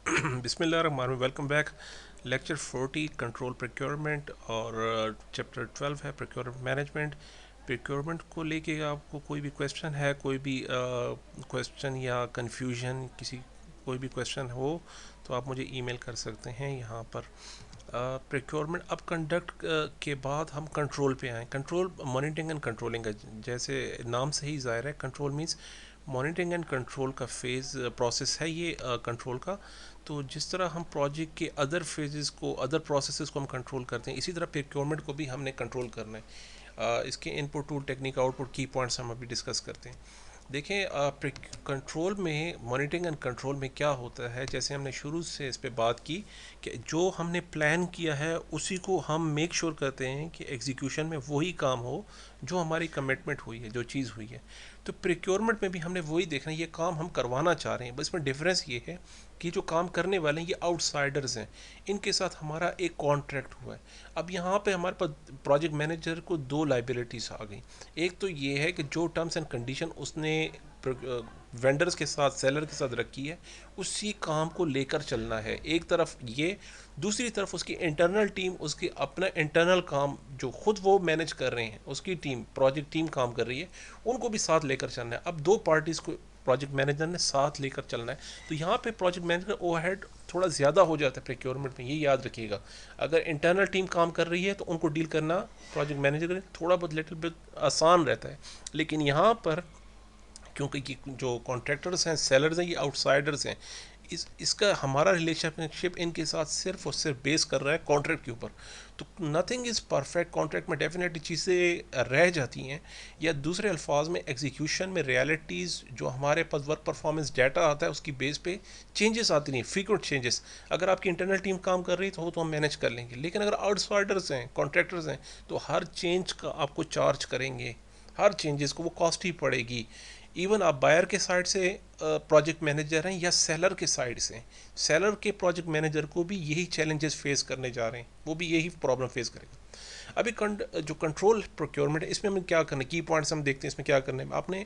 बिस्मिल्लाहिर्रहमानिर्रहीम। Welcome back. Lecture 40 control procurement और chapter 12 है प्रोक्योरमेंट मैनेजमेंट। प्रोक्योरमेंट को लेके आपको कोई भी क्वेश्चन है, कोई भी क्वेश्चन या कन्फ्यूजन, किसी कोई भी क्वेश्चन हो तो आप मुझे ईमेल कर सकते हैं यहाँ पर। प्रोक्योरमेंट अब कंडक्ट के बाद हम कंट्रोल पे आए। कंट्रोल मॉनिटरिंग एंड कंट्रोलिंग का जैसे नाम से ही ज़ाहिर है, control means monitoring and control का फेज़ प्रोसेस है ये कंट्रोल का। तो जिस तरह हम प्रोजेक्ट के अदर फेजेस को, अदर प्रोसेसेस को हम कंट्रोल करते हैं, इसी तरह प्रोक्योरमेंट को भी हमने कंट्रोल करना है। इसके इनपुट टूल, टेक्निक, आउटपुट, की पॉइंट्स हम अभी डिस्कस करते हैं। देखें, कंट्रोल में, मॉनिटरिंग एंड कंट्रोल में क्या होता है, जैसे हमने शुरू से इस पे बात की कि जो हमने प्लान किया है उसी को हम मेक श्योर करते हैं कि एग्जीक्यूशन में वही काम हो जो हमारी कमिटमेंट हुई है, जो चीज़ हुई है। तो प्रोक्योरमेंट में भी हमने वही देखना है, ये काम हम करवाना चाह रहे हैं, बस इसमें डिफरेंस ये है कि जो काम करने वाले हैं ये आउटसाइडर्स हैं, इनके साथ हमारा एक कॉन्ट्रैक्ट हुआ है। अब यहाँ पे हमारे पास प्रोजेक्ट मैनेजर को दो लाइबिलिटीज़ आ गई। एक तो ये है कि जो टर्म्स एंड कंडीशन उसने वेंडर्स के साथ, सेलर के साथ रखी है, उसी काम को लेकर चलना है, एक तरफ ये। दूसरी तरफ उसकी इंटरनल टीम, उसकी अपना इंटरनल काम जो खुद वो मैनेज कर रहे हैं, उसकी टीम, प्रोजेक्ट टीम काम कर रही है, उनको भी साथ लेकर चलना है। अब दो पार्टीज़ को प्रोजेक्ट मैनेजर ने साथ लेकर चलना है। तो यहाँ पे प्रोजेक्ट मैनेजर का ओवरहेड थोड़ा ज़्यादा हो जाता है प्रोक्योरमेंट में, ये याद रखिएगा। अगर इंटरनल टीम काम कर रही है तो उनको डील करना प्रोजेक्ट मैनेजर के थोड़ा बहुत लिटिल बिट आसान रहता है। लेकिन यहाँ पर क्योंकि ये जो कॉन्ट्रैक्टर्स हैं, सेलर्स हैं, ये आउटसाइडर्स हैं, इसका हमारा रिलेशनशिप इनके साथ सिर्फ और सिर्फ बेस कर रहा है कॉन्ट्रैक्ट के ऊपर। तो नथिंग इज़ परफेक्ट। कॉन्ट्रैक्ट में डेफिनेटली चीज़ें रह जाती हैं, या दूसरे अल्फाज में एग्जीक्यूशन में रियलिटीज़ जो हमारे पास वर्क परफॉर्मेंस डाटा आता है उसकी बेस पे चेंजेस आती नहीं, फ्रीक्वेंट चेंजेस। अगर आपकी इंटरनल टीम काम कर रही है तो हम मैनेज कर लेंगे, लेकिन अगर आउटसाइडर्स हैं, कॉन्ट्रैक्टर्स हैं, तो हर चेंज का आपको चार्ज करेंगे, हर चेंजेस को वो कॉस्ट ही पड़ेगी। इवन आप बायर के साइड से प्रोजेक्ट मैनेजर हैं या सेलर के साइड से, सेलर के प्रोजेक्ट मैनेजर को भी यही चैलेंजेस फेस करने जा रहे हैं, वो भी यही प्रॉब्लम फेस करेगा। अभी जो कंट्रोल प्रोक्योरमेंट है, इसमें हमें क्या करना है, की पॉइंट्स हम देखते हैं इसमें क्या करना है। आपने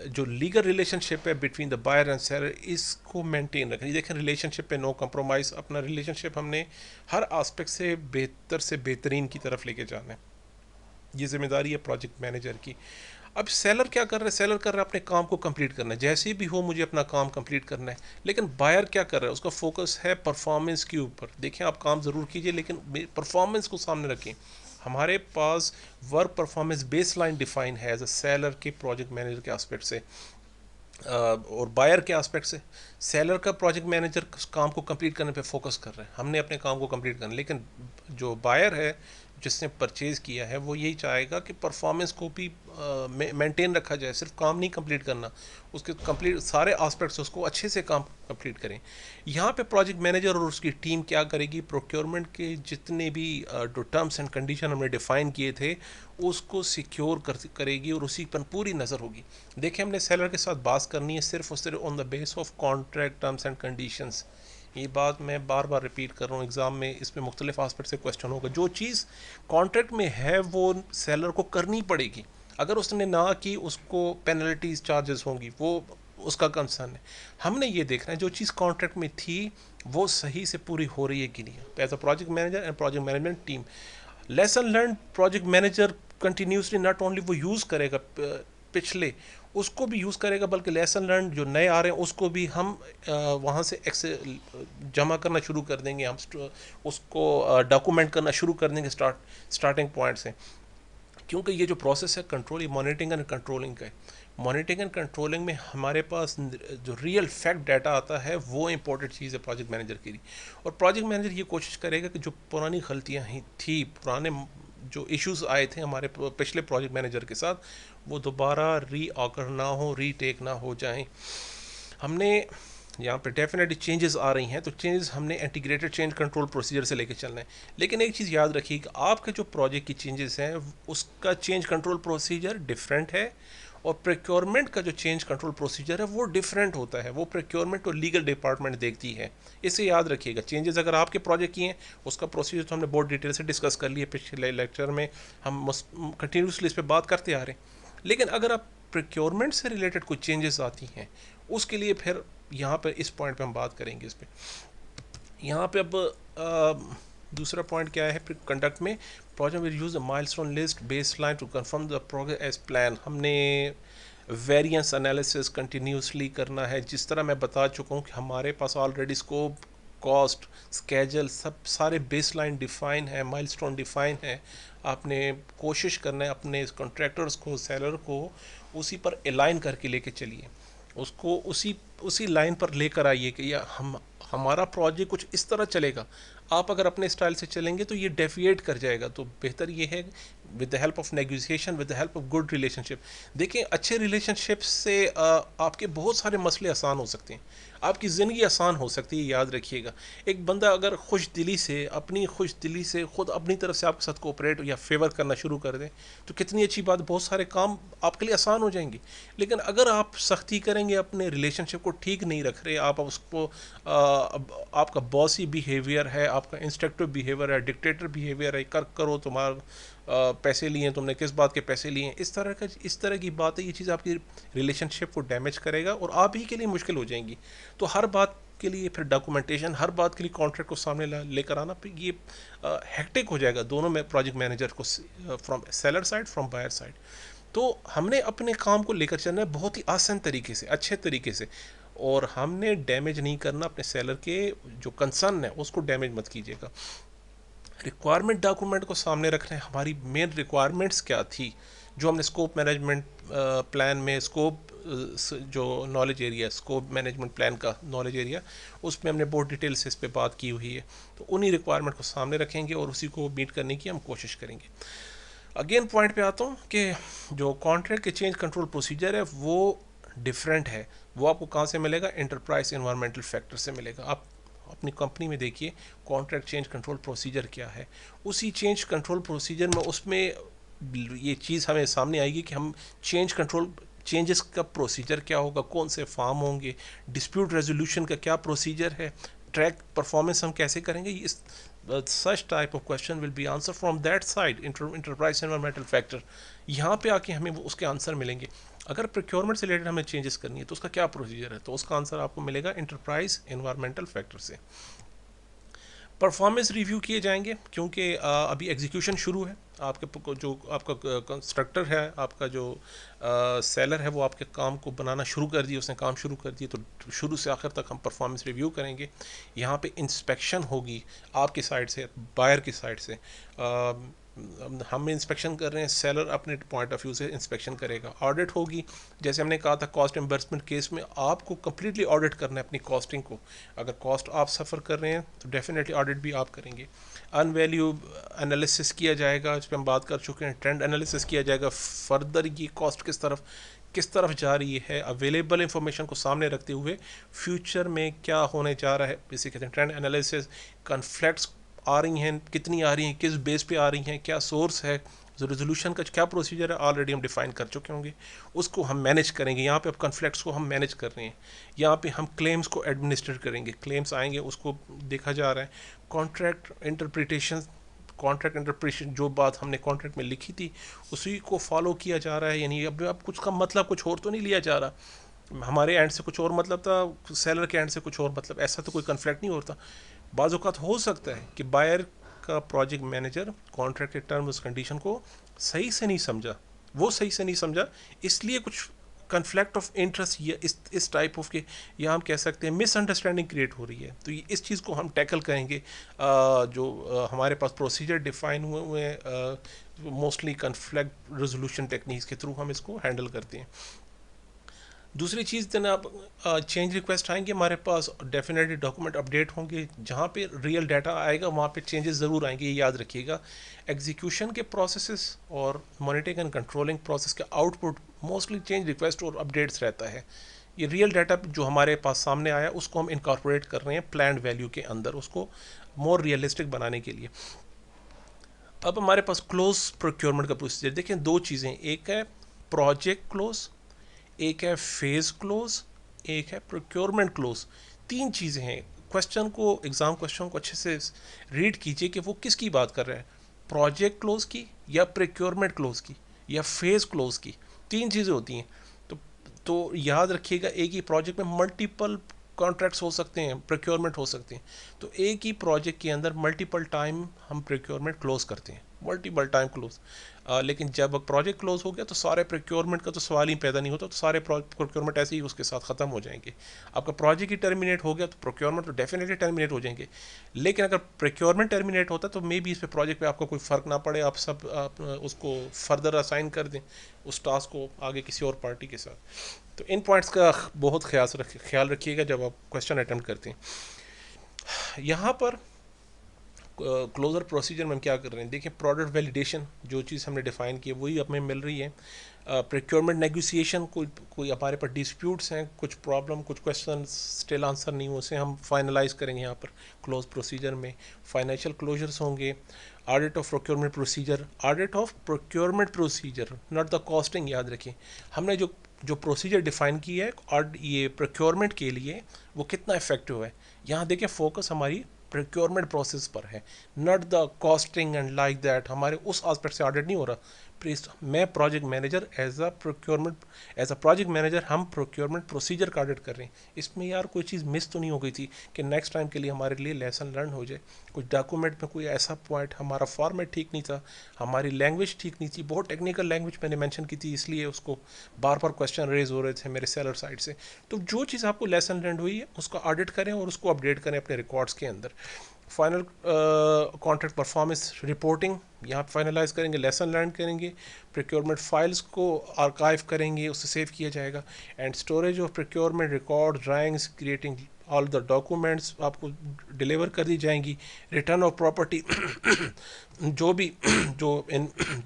जो लीगल रिलेशनशिप है between the buyer and seller, इसको मेंटेन रखना है। देखें, रिलेशनशिप पे नो कंप्रोमाइज़, अपना रिलेशनशिप हमने हर आस्पेक्ट से बेहतरीन की तरफ लेके जाना है। ये जिम्मेदारी है प्रोजेक्ट मैनेजर की। अब सेलर क्या कर रहा है, सेलर कर रहा है अपने काम को कंप्लीट करना है, जैसे भी हो मुझे अपना काम कंप्लीट करना है। लेकिन बायर क्या कर रहा है, उसका फोकस है परफॉर्मेंस के ऊपर। देखें, आप काम ज़रूर कीजिए लेकिन परफॉर्मेंस को सामने रखें। हमारे पास work performance baseline define है एज अ सेलर के प्रोजेक्ट मैनेजर के एस्पेक्ट से, और बायर के एस्पेक्ट से। सेलर का प्रोजेक्ट मैनेजर काम को कंप्लीट करने पे फोकस कर रहे हैं, हमने अपने काम को कंप्लीट करना। लेकिन जो बायर है, जिसने परचेज़ किया है, वो यही चाहेगा कि परफॉर्मेंस को भी मेंटेन रखा जाए, सिर्फ काम नहीं कंप्लीट करना, उसके कंप्लीट सारे एस्पेक्ट्स उसको अच्छे से काम कंप्लीट करें। यहाँ पे प्रोजेक्ट मैनेजर और उसकी टीम क्या करेगी, प्रोक्योरमेंट के जितने भी जो टर्म्स एंड कंडीशन हमने डिफ़ाइन किए थे उसको सिक्योर करेगी और उसी पर पूरी नज़र होगी। देखिए, हमने सेलर के साथ बात करनी है सिर्फ और सिर्फ on the base of contract terms and conditions. ये बात मैं बार बार रिपीट कर रहा हूँ, एग्ज़ाम में इसमें मुख्तलिफ आस्पेक्ट से क्वेश्चन होगा। जो चीज़ कॉन्ट्रैक्ट में है वो सेलर को करनी पड़ेगी, अगर उसने ना की उसको पेनल्टीज चार्जेस होंगी, वो उसका कंसर्न है। हमने ये देखना है जो चीज़ कॉन्ट्रैक्ट में थी वो सही से पूरी हो रही है कि नहीं। As a project manager and project management team, lesson learn project manager continuously not only वो यूज़ करेगा पिछले, उसको भी यूज़ करेगा, बल्कि लेसन लर्न जो नए आ रहे हैं उसको भी हम वहाँ से जमा करना शुरू कर देंगे, हम उसको डॉक्यूमेंट करना शुरू कर देंगे स्टार्टिंग पॉइंट से। क्योंकि ये जो प्रोसेस है कंट्रोल, ये मॉनिटरिंग एंड कंट्रोलिंग का है। मॉनिटरिंग एंड कंट्रोलिंग में हमारे पास जो रियल फैक्ट डाटा आता है वो इंपॉर्टेंट चीज़ है प्रोजेक्ट मैनेजर के लिए। और प्रोजेक्ट मैनेजर ये कोशिश करेगा कि जो पुरानी गलतियाँ ही थी, पुराने जो इश्यूज आए थे हमारे पिछले प्रोजेक्ट मैनेजर के साथ, वो दोबारा री ऑकर ना हो, रीटेक ना हो जाएं। हमने यहाँ पे डेफिनेटली चेंजेस आ रही हैं, तो चेंजेस हमने इंटीग्रेटेड चेंज कंट्रोल प्रोसीजर से लेके चलना है। लेकिन एक चीज़ याद रखिए कि आपके जो प्रोजेक्ट की चेंजेस हैं उसका चेंज कंट्रोल प्रोसीजर डिफरेंट है, और प्रोक्योरमेंट का जो चेंज कंट्रोल प्रोसीजर है वो डिफरेंट होता है, वो प्रोक्योरमेंट और लीगल डिपार्टमेंट देखती है। इसे याद रखिएगा, चेंजेस अगर आपके प्रोजेक्ट की हैं उसका प्रोसीजर तो हमने बहुत डिटेल से डिस्कस कर लिया पिछले लेक्चर में, हम कंटिन्यूसली इस पर बात करते आ रहे हैं। लेकिन अगर आप प्रोक्योरमेंट से रिलेटेड कुछ चेंजेस आती हैं, उसके लिए फिर यहाँ पर इस पॉइंट पे हम बात करेंगे इस पे। यहाँ पे अब दूसरा पॉइंट क्या है कंडक्ट में, project will use the milestone list base line to confirm the progress as plan. हमने वेरिएंस एनालिसिस कंटिन्यूसली करना है, जिस तरह मैं बता चुका हूँ कि हमारे पास ऑलरेडी स्कोप, कॉस्ट, स्केजल सब सारे बेस लाइन डिफाइन है, माइलस्टोन डिफाइन है। आपने कोशिश करना है अपने कॉन्ट्रैक्टर्स को, सेलर को उसी पर अलाइन करके लेके चलिए, उसको उसी उसी लाइन पर लेकर आइए कि या हमारा प्रोजेक्ट कुछ इस तरह चलेगा। आप अगर अपने स्टाइल से चलेंगे तो ये डेफिएट कर जाएगा। तो बेहतर ये है with the help of negotiation, with the help of good relationship. देखिए अच्छे रिलेशनशिप से आपके बहुत सारे मसले आसान हो सकते हैं, आपकी ज़िंदगी आसान हो सकती है। याद रखिएगा, एक बंदा अगर खुश दिली से, अपनी खुश दिली से खुद अपनी तरफ से आपके साथ कोऑपरेट या फेवर करना शुरू कर दें तो कितनी अच्छी बात, बहुत सारे काम आपके लिए आसान हो जाएंगे। लेकिन अगर आप सख्ती करेंगे, अपने रिलेशनशिप को ठीक नहीं रख रहे, आप उसको आपका बॉसी बिहेवियर है, आपका इंस्ट्रक्टिव बिहेवियर है, डिक्टेटर बिहेवियर है, करो तुम्हारा पैसे लिए तुमने, किस बात के पैसे लिए, इस तरह की बात है, ये चीज़ आपकी रिलेशनशिप को डैमेज करेगा और आप ही के लिए मुश्किल हो जाएंगी। तो हर बात के लिए फिर डॉक्यूमेंटेशन, हर बात के लिए कॉन्ट्रैक्ट को सामने लेकर आना, फिर ये हेक्टिक हो जाएगा दोनों में, प्रोजेक्ट मैनेजर को, from seller side, from buyer side. तो हमने अपने काम को लेकर चलना है बहुत ही आसान तरीके से, अच्छे तरीके से, और हमने डैमेज नहीं करना अपने सेलर के जो कंसर्न है, उसको डैमेज मत कीजिएगा। रिक्वायरमेंट डॉक्यूमेंट को सामने रख रहे हैं, हमारी मेन रिक्वायरमेंट्स क्या थी, जो हमने स्कोप मैनेजमेंट प्लान में, स्कोप जो knowledge area, scope management plan का नॉलेज एरिया, उसमें हमने बहुत डिटेल से इस पर बात की हुई है। तो उन्हीं रिक्वायरमेंट को सामने रखेंगे और उसी को मीट करने की हम कोशिश करेंगे। अगेन पॉइंट पे आता हूँ कि जो कॉन्ट्रैक्ट के चेंज कंट्रोल प्रोसीजर है वो डिफरेंट है। वो आपको कहाँ से मिलेगा? एंटरप्राइज एनवायरमेंटल फैक्टर से मिलेगा। आप अपनी कंपनी में देखिए कॉन्ट्रैक्ट चेंज कंट्रोल प्रोसीजर क्या है, उसी चेंज कंट्रोल प्रोसीजर में उसमें ये चीज़ हमें सामने आएगी कि हम चेंजेस का प्रोसीजर क्या होगा, कौन से फॉर्म होंगे, डिस्प्यूट रेजोल्यूशन का क्या प्रोसीजर है, ट्रैक परफॉर्मेंस हम कैसे करेंगे। इस such type of question will be answer from that side, enterprise environmental factor. यहाँ पे आके हमें उसके आंसर मिलेंगे। अगर प्रोक्योरमेंट से रिलेटेड हमें चेंजेस करनी है तो उसका क्या प्रोसीजर है, तो उसका आंसर आपको मिलेगा इंटरप्राइज एनवायरमेंटल फैक्टर से। परफॉर्मेंस रिव्यू किए जाएंगे क्योंकि अभी एग्जीक्यूशन शुरू है। आपके जो आपका कंस्ट्रक्टर है, आपका जो सेलर है, वो आपके काम को बनाना शुरू कर दिया, उसने काम शुरू कर दिया, तो शुरू से आखिर तक हम परफॉर्मेंस रिव्यू करेंगे। यहाँ पे इंस्पेक्शन होगी आपकी साइड से, बायर की साइड से। हम इंस्पेक्शन कर रहे हैं, सेलर अपने पॉइंट ऑफ व्यू से इंस्पेक्शन करेगा। ऑडिट होगी, जैसे हमने कहा था कॉस्ट एम्बर्समेंट केस में, आपको कम्प्लीटली ऑडिट करना है अपनी कॉस्टिंग को। अगर कॉस्ट आप सफ़र कर रहे हैं तो डेफिनेटली ऑडिट भी आप करेंगे। अनवैल्यू एनालिसिस किया जाएगा, इस पर हम बात कर चुके हैं। ट्रेंड एनालिसिस किया जाएगा, फर्दर ये कॉस्ट किस तरफ जा रही है, अवेलेबल इंफॉर्मेशन को सामने रखते हुए फ्यूचर में क्या होने जा रहा है, इसे कहते हैं ट्रेंड एनालिसिस। कन्फ्लिक्ट्स आ रही हैं, कितनी आ रही हैं, किस बेस पे आ रही हैं, क्या सोर्स है, जो रेजोल्यूशन का क्या प्रोसीजर है, ऑलरेडी हम डिफाइन कर चुके होंगे, उसको हम मैनेज करेंगे। यहाँ पे अब कन्फ्लिक्ट्स को हम मैनेज कर रहे हैं। यहाँ पे हम क्लेम्स को एडमिनिस्ट्रेट करेंगे, क्लेम्स आएंगे उसको देखा जा रहा है। कॉन्ट्रैक्ट इंटरप्रिटेशन, जो बात हमने कॉन्ट्रैक्ट में लिखी थी उसी को फॉलो किया जा रहा है। यानी अब कुछ का मतलब कुछ और तो नहीं लिया जा रहा, हमारे एंड से कुछ और मतलब था, सेलर के एंड से कुछ और मतलब, ऐसा तो कोई कन्फ्लिक्ट नहीं होता। बाज़ औक़ात हो सकता है कि बायर का प्रोजेक्ट मैनेजर कॉन्ट्रैक्ट के टर्म्स कंडीशन को सही से नहीं समझा, वो सही से नहीं समझा, इसलिए कुछ कन्फ्लिक्ट ऑफ इंटरेस्ट या इस टाइप ऑफ के, या हम कह सकते हैं मिसअंडरस्टैंडिंग क्रिएट हो रही है। तो इस चीज़ को हम टैकल करेंगे। जो हमारे पास प्रोसीजर डिफाइन हुए हैं, मोस्टली कन्फ्लिक्ट रेजोल्यूशन टेक्निक्स के थ्रू हम इसको हैंडल करते हैं। दूसरी चीज़ देना, आप चेंज रिक्वेस्ट आएंगे हमारे पास, डेफिनेटली डॉक्यूमेंट अपडेट होंगे, जहाँ पे रियल डाटा आएगा वहाँ पे चेंजेस ज़रूर आएंगे, ये याद रखिएगा। एग्जीक्यूशन के प्रोसेसेस और मॉनिटरिंग एंड कंट्रोलिंग प्रोसेस का आउटपुट मोस्टली चेंज रिक्वेस्ट और अपडेट्स रहता है। ये रियल डाटा जो हमारे पास सामने आया उसको हम इनकॉर्पोरेट कर रहे हैं प्लान्ड वैल्यू के अंदर, उसको मोर रियलिस्टिक बनाने के लिए। अब हमारे पास क्लोज प्रोक्योरमेंट का प्रोसीजर देखें, दो चीज़ें, एक है प्रोजेक्ट क्लोज, एक है फेज क्लोज, एक है प्रोक्योरमेंट क्लोज। तीन चीज़ें हैं। क्वेश्चन को, एग्ज़ाम क्वेश्चन को अच्छे से रीड कीजिए कि वो किसकी बात कर रहा है, प्रोजेक्ट क्लोज की, या प्रोक्योरमेंट क्लोज की, या फेज क्लोज की। तीन चीज़ें होती हैं। तो तो याद रखिएगा, एक ही प्रोजेक्ट में मल्टीपल कॉन्ट्रैक्ट्स हो सकते हैं, प्रोक्योरमेंट हो सकते हैं। तो एक ही प्रोजेक्ट के अंदर मल्टीपल टाइम हम प्रोक्योरमेंट क्लोज करते हैं, मल्टीपल टाइम क्लोज। लेकिन जब प्रोजेक्ट क्लोज हो गया तो सारे प्रोक्योरमेंट का तो सवाल ही पैदा नहीं होता, तो सारे प्रोक्योरमेंट ऐसे ही उसके साथ ख़त्म हो जाएंगे। आपका प्रोजेक्ट ही टर्मिनेट हो गया तो प्रोक्योरमेंट तो डेफिनेटली टर्मिनेट हो जाएंगे। लेकिन अगर प्रोक्योरमेंट टर्मिनेट होता तो मे बी इस पे प्रोजेक्ट पे आपको कोई फ़र्क ना पड़े, आप उसको फर्दर असाइन कर दें उस टास्क को आगे किसी और पार्टी के साथ। तो इन पॉइंट्स का बहुत ख्याल रखिएगा जब आप क्वेश्चन अटेम्प्ट करते हैं। यहाँ पर क्लोजर प्रोसीजर में हम क्या कर रहे हैं, देखिए प्रोडक्ट वैलिडेशन जो चीज़ हमने डिफ़ाइन की है वही हमें मिल रही है। प्रोक्योरमेंट नेगोशिएशन, कोई हमारे पास डिस्प्यूट्स हैं, कुछ प्रॉब्लम, कुछ क्वेश्चन स्टिल आंसर नहीं हुए, उसे हम फाइनलाइज करेंगे यहाँ पर क्लोज प्रोसीजर में। फाइनेंशियल क्लोजर्स होंगे, audit of procurement procedure, audit of procurement procedure not the costing. याद रखिए हमने जो प्रोसीजर डिफ़ाइन की है और ये प्रोक्योरमेंट के लिए वो कितना इफेक्टिव है। यहाँ देखिए फोकस हमारी प्रोक्योरमेंट प्रोसेस पर है, not the costing and like that. हमारे उस एस्पेक्ट से ऑडिट नहीं हो रहा। प्लीज, मैं project manager as a project manager हम प्रोक्योरमेंट प्रोसीजर का ऑडिट कर रहे हैं। इसमें यार कोई चीज़ मिस तो नहीं हो गई थी कि नेक्स्ट टाइम के लिए हमारे लिए लेसन लर्न हो जाए। कुछ डॉक्यूमेंट में कोई ऐसा पॉइंट, हमारा फॉर्मेट ठीक नहीं था, हमारी लैंग्वेज ठीक नहीं थी, बहुत टेक्निकल लैंग्वेज मैंने मेंशन की थी, इसलिए उसको बार बार क्वेश्चन रेज हो रहे थे मेरे सेलर साइड से। तो जो चीज़ आपको लेसन लर्न हुई है उसका ऑडिट करें और उसको अपडेट करें अपने रिकॉर्ड्स के अंदर। फाइनल कॉन्ट्रैक्ट परफॉर्मेंस रिपोर्टिंग यहाँ फाइनलाइज करेंगे, लेसन लर्न करेंगे, प्रोक्योरमेंट फाइल्स को आर्काइव करेंगे, उससे सेव किया जाएगा। And storage of procurement record, drawings, creating all the documents आपको डिलीवर कर दी जाएंगी। रिटर्न ऑफ प्रॉपर्टी जो भी जो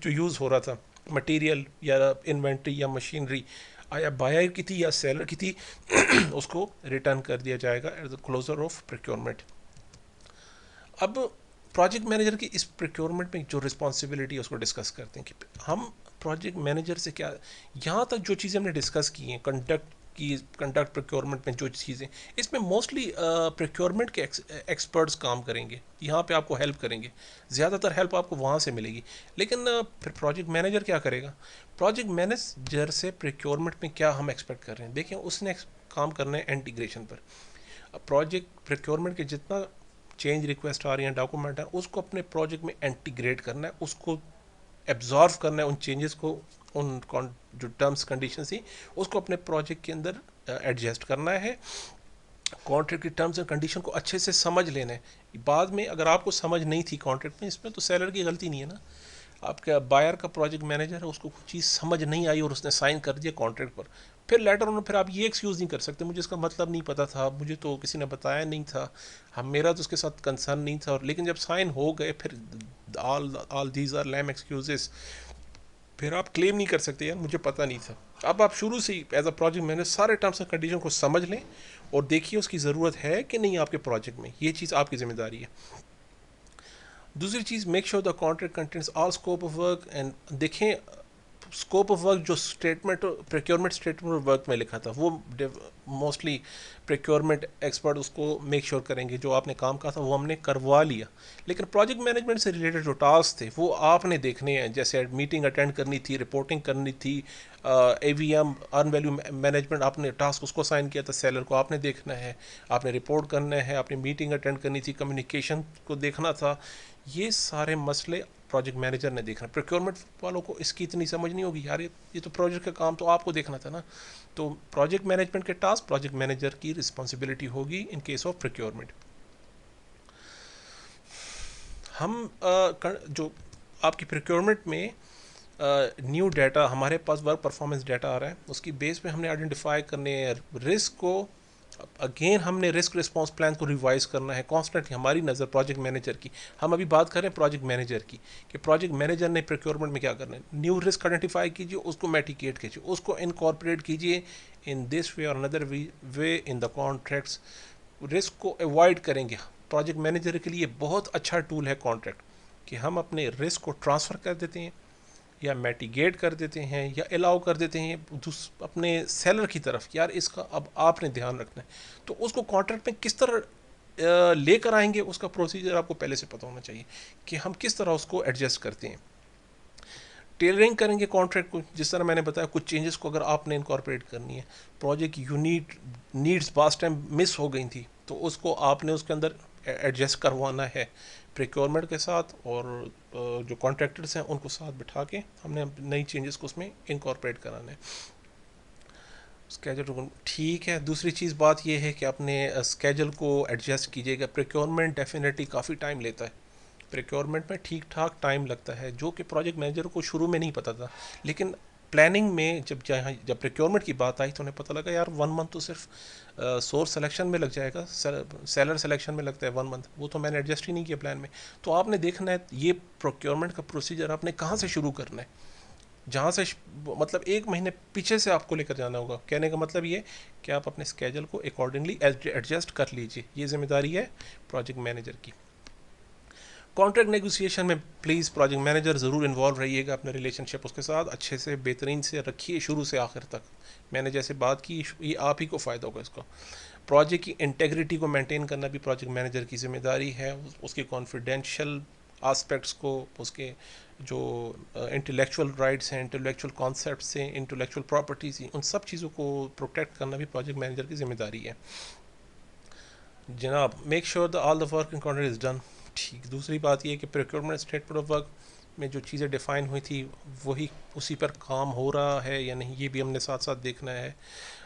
यूज़ हो रहा था मटेरियल या इन्वेंट्री या मशीनरी, या बायर की थी या सेलर की थी उसको रिटर्न कर दिया जाएगा at the closure of procurement. अब प्रोजेक्ट मैनेजर की इस प्रोक्योरमेंट में जो रिस्पॉन्सिबिलिटी है उसको डिस्कस करते हैं कि हम प्रोजेक्ट मैनेजर से क्या, यहाँ तक जो चीज़ें हमने डिस्कस की हैं कंडक्ट प्रोक्योरमेंट में जो चीज़ें, इसमें मोस्टली प्रोक्योरमेंट के एक्सपर्ट्स काम करेंगे, यहाँ पे आपको हेल्प करेंगे, ज़्यादातर हेल्प आपको वहाँ से मिलेगी। लेकिन फिर प्रोजेक्ट मैनेजर क्या करेगा, प्रोजेक्ट मैनेजर से प्रोक्योरमेंट में क्या हम एक्सपेक्ट कर रहे हैं। देखिए उसने काम करना है इंटीग्रेशन पर। प्रोजेक्ट प्रोक्योरमेंट के जितना चेंज रिक्वेस्ट आ रही हैं, डॉक्यूमेंट है, उसको अपने प्रोजेक्ट में इंटीग्रेट करना है, उसको एब्जॉर्व करना है, उन चेंजेस को, उन जो टर्म्स कंडीशन थी उसको अपने प्रोजेक्ट के अंदर एडजस्ट करना है। कॉन्ट्रैक्ट की टर्म्स एंड कंडीशन को अच्छे से समझ लेना है। बाद में अगर आपको समझ नहीं थी कॉन्ट्रैक्ट में, इसमें तो सेलर की गलती नहीं है ना, आपका बायर का प्रोजेक्ट मैनेजर है, उसको कुछ चीज़ समझ नहीं आई और उसने साइन कर दिया कॉन्ट्रैक्ट पर, फिर लेटर ऑन फिर आप ये एक्सक्यूज़ नहीं कर सकते मुझे इसका मतलब नहीं पता था, मुझे तो किसी ने बताया नहीं था, हम मेरा तो उसके साथ कंसर्न नहीं था। और लेकिन जब साइन हो गए फिर all these are lame excuses, फिर आप क्लेम नहीं कर सकते यार मुझे पता नहीं था। अब आप शुरू से ही एज अ प्रोजेक्ट मैनेजर सारे टर्म्स एंड कंडीशन को समझ लें और देखिए उसकी ज़रूरत है कि नहीं आपके प्रोजेक्ट में, ये चीज़ आपकी जिम्मेदारी है। दूसरी चीज़, make sure the contract contents all scope of work, and देखें स्कोप ऑफ वर्क जो statement procurement statement of work में लिखा था वो मोस्टली प्रोक्योरमेंट एक्सपर्ट उसको मेक श्योर करेंगे जो आपने काम कहा था वो हमने करवा लिया। लेकिन प्रोजेक्ट मैनेजमेंट से रिलेटेड जो टास्क थे वो आपने देखने हैं, जैसे मीटिंग अटेंड करनी थी, रिपोर्टिंग करनी थी, AVM अर्न वैल्यू मैनेजमेंट आपने टास्क उसको साइन किया था, सेलर को आपने देखना है, आपने रिपोर्ट करना है, आपने मीटिंग अटेंड करनी थी, कम्युनिकेशन को देखना था। ये सारे मसले प्रोजेक्ट मैनेजर ने देखना। प्रोक्योरमेंट वालों को इसकी इतनी समझ नहीं होगी यार, ये तो प्रोजेक्ट का काम तो आपको देखना था ना। तो प्रोजेक्ट मैनेजमेंट के टास्क प्रोजेक्ट मैनेजर की रिस्पॉन्सिबिलिटी होगी इन केस ऑफ प्रोक्योरमेंट। हम जो आपकी प्रोक्योरमेंट में न्यू डाटा हमारे पास वर्क परफॉर्मेंस डाटा आ रहा है, उसकी बेस पे हमने आइडेंटिफाई करने रिस्क को, अगेन हमने रिस्क रिस्पांस प्लान को रिवाइज करना है कॉन्स्टेंटली। हमारी नज़र प्रोजेक्ट मैनेजर की, हम अभी बात करें प्रोजेक्ट मैनेजर की कि प्रोजेक्ट मैनेजर ने प्रोक्योरमेंट में क्या करना है। न्यू रिस्क आइडेंटिफाई कीजिए, उसको मैटिकेट कीजिए, उसको इनकॉर्पोरेट कीजिए इन दिस वे और another way in the contracts. Risk को अवॉइड करेंगे। प्रोजेक्ट मैनेजर के लिए बहुत अच्छा टूल है कॉन्ट्रैक्ट कि हम अपने रिस्क को ट्रांसफ़र कर देते हैं या मैटिगेट कर देते हैं या अलाउ कर देते हैं अपने सेलर की तरफ, यार इसका अब आपने ध्यान रखना है। तो उसको कॉन्ट्रैक्ट में किस तरह लेकर आएंगे उसका प्रोसीजर आपको पहले से पता होना चाहिए कि हम किस तरह उसको एडजस्ट करते हैं। टेलरिंग करेंगे कॉन्ट्रैक्ट को, जिस तरह मैंने बताया कुछ चेंजेस को अगर आपने इनकॉर्पोरेट करनी है, project unit needs past time miss हो गई थी तो उसको आपने उसके अंदर एडजस्ट करवाना है प्रिक्योरमेंट के साथ, और जो कॉन्ट्रैक्टर्स हैं उनको साथ बिठा के हमने नई चेंजेस को उसमें इनकॉर्पोरेट कराना है। स्केजल ठीक है। दूसरी चीज़ बात यह है कि अपने स्केजल को एडजस्ट कीजिएगा। प्रिक्योरमेंट डेफिनेटली काफ़ी टाइम लेता है, प्रिक्योरमेंट में ठीक ठाक टाइम लगता है, जो कि प्रोजेक्ट मैनेजर को शुरू में नहीं पता था, लेकिन प्लानिंग में जब प्रिक्योरमेंट की बात आई तो उन्हें पता लगा यार 1 मंथ तो सिर्फ सोर्स सिलेक्शन में लग जाएगा, सेलर सिलेक्शन में लगता है 1 मंथ, वो तो मैंने एडजस्ट ही नहीं किया प्लान में। तो आपने देखना है ये प्रोक्योरमेंट का प्रोसीजर आपने कहाँ से शुरू करना है, जहाँ से मतलब 1 महीने पीछे से आपको लेकर जाना होगा। कहने का मतलब ये कि आप अपने स्केजल को अकॉर्डिंगली एडजस्ट कर लीजिए, ये जिम्मेदारी है प्रोजेक्ट मैनेजर की। कॉन्ट्रैक्ट नेगोशिएशन में प्लीज़ प्रोजेक्ट मैनेजर ज़रूर इन्वॉल्व रहिएगा, अपने रिलेशनशिप उसके साथ अच्छे से बेहतरीन से रखिए शुरू से आखिर तक। मैंने जैसे बात की, ये आप ही को फ़ायदा होगा इसका। प्रोजेक्ट की इंटेग्रिटी को मेंटेन करना भी प्रोजेक्ट मैनेजर की जिम्मेदारी है, उसके कॉन्फिडेंशियल आस्पेक्ट्स को, उसके जो इंटेलेक्चुअल राइट्स हैं, इंटेलेक्चुअल कॉन्सेप्ट्स हैं, इंटेलेक्चुअल प्रॉपर्टीज़ हैं, उन सब चीज़ों को प्रोटेक्ट करना भी प्रोजेक्ट मैनेजर की जिम्मेदारी है। जनाब, make sure the all the work in contract is done. ठीक, दूसरी बात यह है कि प्रोक्योरमेंट स्टेटमेंट ऑफ वर्क में जो चीज़ें डिफ़ाइन हुई थी वही उसी पर काम हो रहा है या नहीं, ये भी हमने साथ साथ देखना है।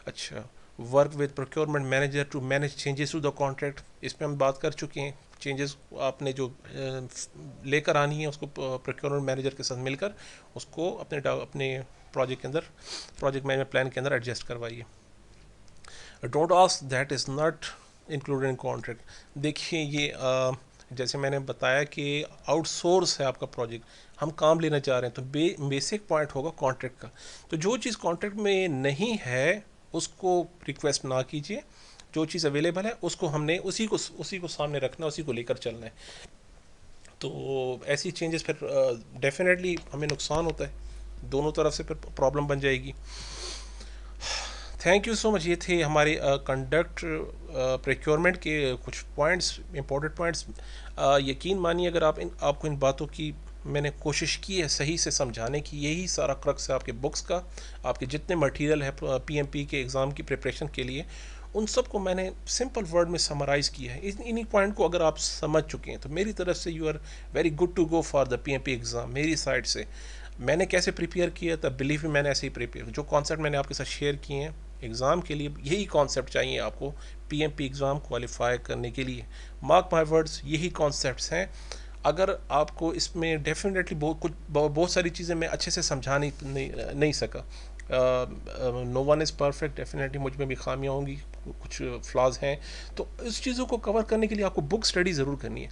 अच्छा, work with procurement manager to manage changes to the contract, इस पर हम बात कर चुके हैं। चेंजेस आपने जो लेकर आनी है उसको प्रोक्योरमेंट मैनेजर के साथ मिलकर उसको अपने प्रोजेक्ट के अंदर, प्रोजेक्ट मैनेजमेंट प्लान के अंदर एडजस्ट करवाइए। Don't ask that is not included in contract. देखिए ये जैसे मैंने बताया कि आउटसोर्स है आपका प्रोजेक्ट, हम काम लेना चाह रहे हैं, तो बेसिक पॉइंट होगा कॉन्ट्रैक्ट का। तो जो चीज़ कॉन्ट्रैक्ट में नहीं है उसको रिक्वेस्ट ना कीजिए, जो चीज़ अवेलेबल है उसको हमने उसी को सामने रखना, उसी को लेकर चलना है। तो ऐसी चेंजेस फिर डेफिनेटली हमें नुकसान होता है, दोनों तरफ से फिर प्रॉब्लम बन जाएगी। Thank you so much. ये थे हमारे कंडक्ट प्रिक्योरमेंट के कुछ पॉइंट्स, इंपॉर्टेंट पॉइंट्स। यकीन मानिए अगर आपको इन बातों की मैंने कोशिश की है सही से समझाने की, यही सारा क्रक्स है आपके बुक्स का, आपके जितने मटेरियल है पीएमपी के एग्ज़ाम की प्रिपरेशन के लिए, उन सब को मैंने सिंपल वर्ड में समराइज़ किया है। इन्हीं पॉइंट को अगर आप समझ चुके हैं तो मेरी तरफ से you are very good to go for the PMP exam. मेरी साइड से मैंने कैसे प्रिपेयर किया था, बिलीव में मैंने ऐसे ही प्रिपेयर, जो कॉन्सेप्ट मैंने आपके साथ शेयर किए हैं एग्ज़ाम के लिए, यही कॉन्सेप्ट चाहिए आपको पीएमपी एग्ज़ाम क्वालिफाई करने के लिए। मार्क माय वर्ड्स, यही कॉन्सेप्ट्स हैं। अगर आपको इसमें डेफिनेटली बहुत सारी चीज़ें मैं अच्छे से समझा नहीं सका, no one is perfect, definitely मुझ में भी खामियाँ होंगी, कुछ फ्लॉज हैं, तो इस चीज़ों को कवर करने के लिए आपको बुक स्टडी ज़रूर करनी है।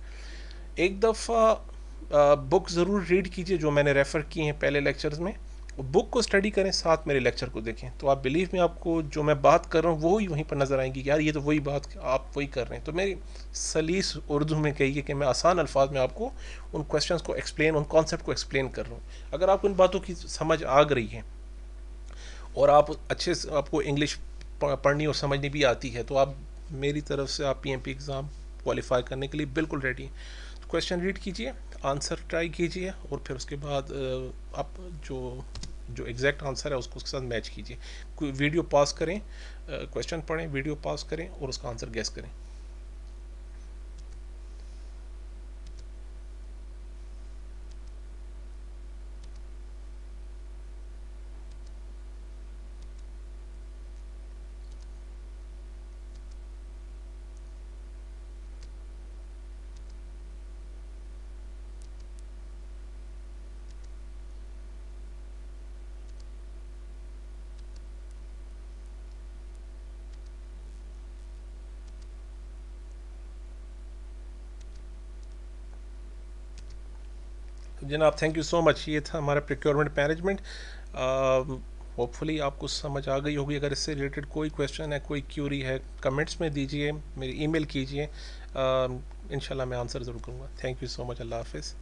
एक दफ़ा बुक ज़रूर रीड कीजिए जो मैंने रेफ़र की हैं पहले लेक्चर्स में, बुक को स्टडी करें, साथ मेरे लेक्चर को देखें, तो आप बिलीव में आपको जो मैं बात कर रहा हूँ वो ही वहीं पर नज़र आएंगी, यार ये तो वही बात आप वही कर रहे हैं। तो मेरी सलीस उर्दू में कहिए कि मैं आसान अल्फाज में आपको उन क्वेश्चंस को एक्सप्लेन, उन कॉन्सेप्ट को एक्सप्लेन कर रहा हूँ। अगर आपको इन बातों की समझ आ गई है और आप अच्छे से आपको इंग्लिश पढ़नी और समझनी भी आती है, तो आप मेरी तरफ से आप पीएमपी एग्ज़ाम क्वालिफाई करने के लिए बिल्कुल रेडी हैं। तो क्वेश्चन रीड कीजिए, आंसर ट्राई कीजिए, और फिर उसके बाद आप जो एग्जैक्ट आंसर है उसको उसके साथ मैच कीजिए। कोई वीडियो पॉज करें, क्वेश्चन पढ़ें, वीडियो पॉज करें और उसका आंसर गेस करें। जनाब थैंक यू सो मच। ये था हमारा प्रिक्योरमेंट मैनेजमेंट। होपफुली आपको समझ आ गई होगी। अगर इससे रिलेटेड कोई क्वेश्चन है, कोई क्यूरी है, कमेंट्स में दीजिए, मेरी ईमेल कीजिए, इंशाल्लाह मैं आंसर ज़रूर करूँगा। Thank you so much. Allah हाफिज़।